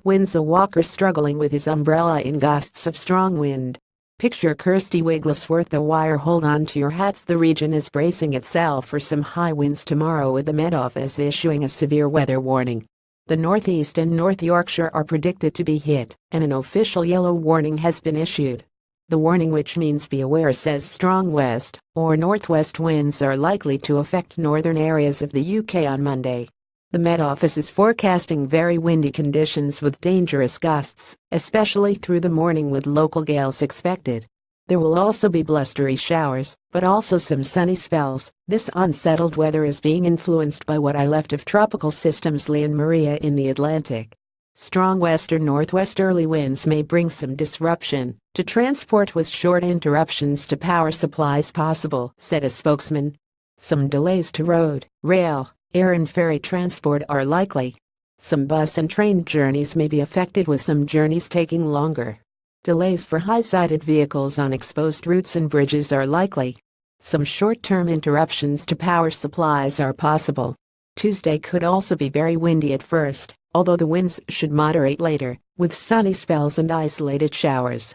winds a walker struggling with his umbrella in gusts of strong wind. Picture Kirsty WigglesworthPA hold on to your hats. The region is bracing itself for some high winds tomorrow, with the Met Office issuing a severe weather warning. The Northeast and North Yorkshire are predicted to be hit, and an official yellow warning has been issued. The warning, which means be aware, says strong west or northwest winds are likely to affect northern areas of the UK on Monday. The Met Office is forecasting very windy conditions with dangerous gusts, especially through the morning, with local gales expected. There will also be blustery showers, but also some sunny spells. This unsettled weather is being influenced by what I left of tropical systems Lee and Maria in the Atlantic. Strong western-northwest early winds may bring some disruption to transport, with short interruptions to power supplies possible, said a spokesman. Some delays to road, rail, air and ferry transport are likely. Some bus and train journeys may be affected, with some journeys taking longer. Delays for high-sided vehicles on exposed routes and bridges are likely. Some short-term interruptions to power supplies are possible. Tuesday could also be very windy at first, although the winds should moderate later, with sunny spells and isolated showers.